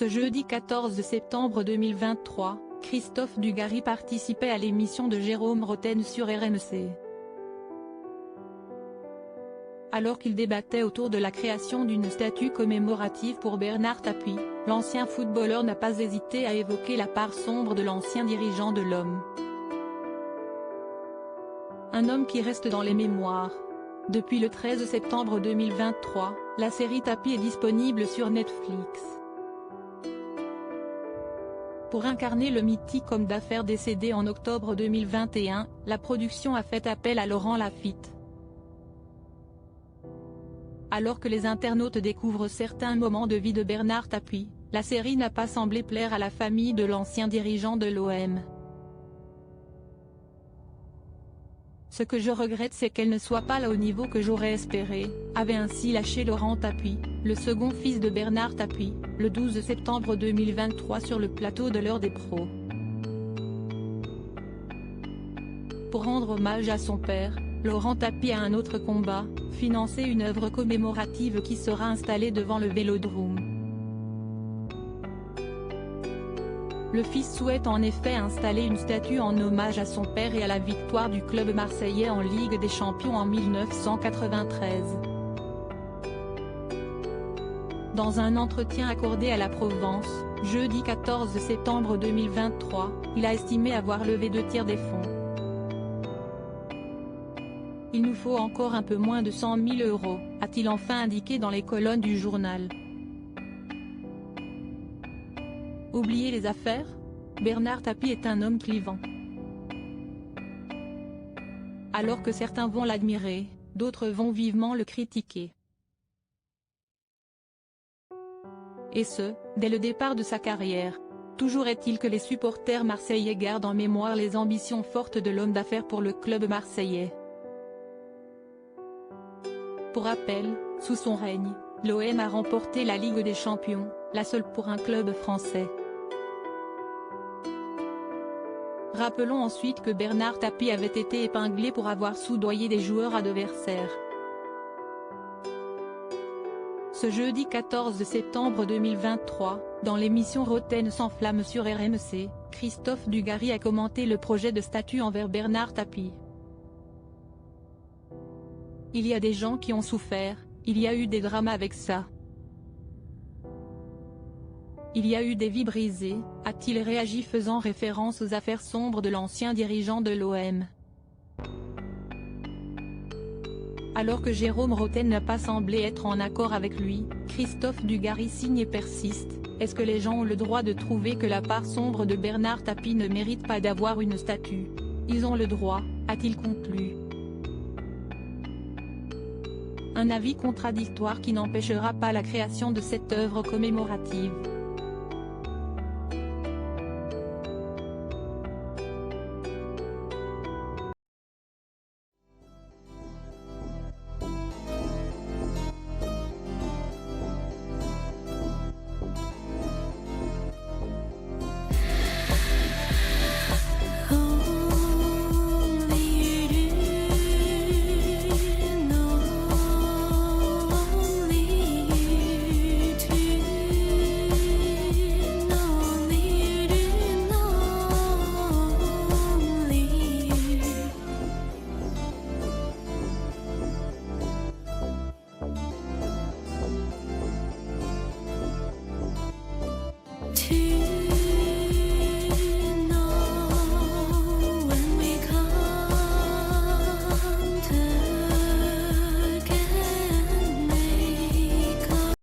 Ce jeudi 14 septembre 2023, Christophe Dugarry participait à l'émission de Jérôme Rotten sur RMC. Alors qu'il débattait autour de la création d'une statue commémorative pour Bernard Tapie, l'ancien footballeur n'a pas hésité à évoquer la part sombre de l'ancien dirigeant de l'Homme. Un homme qui reste dans les mémoires. Depuis le 13 septembre 2023, la série Tapie est disponible sur Netflix. Pour incarner le mythique homme d'affaires décédé en octobre 2021, la production a fait appel à Laurent Lafitte. Alors que les internautes découvrent certains moments de vie de Bernard Tapie, la série n'a pas semblé plaire à la famille de l'ancien dirigeant de l'OM. Ce que je regrette, c'est qu'elle ne soit pas là au niveau que j'aurais espéré, avait ainsi lâché Laurent Tapie, le second fils de Bernard Tapie, le 12 septembre 2023 sur le plateau de l'Heure des pros. Pour rendre hommage à son père, Laurent Tapie a un autre combat, financer une œuvre commémorative qui sera installée devant le Vélodrome. Le fils souhaite en effet installer une statue en hommage à son père et à la victoire du club marseillais en Ligue des Champions en 1993. Dans un entretien accordé à la Provence, jeudi 14 septembre 2023, il a estimé avoir levé 2/3 des fonds. Il nous faut encore un peu moins de 100 000 €, a-t-il enfin indiqué dans les colonnes du journal. Oubliez les affaires ? Bernard Tapie est un homme clivant. Alors que certains vont l'admirer, d'autres vont vivement le critiquer. Et ce, dès le départ de sa carrière. Toujours est-il que les supporters marseillais gardent en mémoire les ambitions fortes de l'homme d'affaires pour le club marseillais. Pour rappel, sous son règne, l'OM a remporté la Ligue des Champions, la seule pour un club français. Rappelons ensuite que Bernard Tapie avait été épinglé pour avoir soudoyé des joueurs adversaires. Ce jeudi 14 septembre 2023, dans l'émission Rotten s'enflamme sur RMC, Christophe Dugarry a commenté le projet de statue envers Bernard Tapie. Il y a des gens qui ont souffert, il y a eu des drames avec ça. Il y a eu des vies brisées, a-t-il réagi faisant référence aux affaires sombres de l'ancien dirigeant de l'OM. Alors que Jérôme Rotten n'a pas semblé être en accord avec lui, Christophe Dugarry signe et persiste. Est-ce que les gens ont le droit de trouver que la part sombre de Bernard Tapie ne mérite pas d'avoir une statue? Ils ont le droit, a-t-il conclu. Un avis contradictoire qui n'empêchera pas la création de cette œuvre commémorative.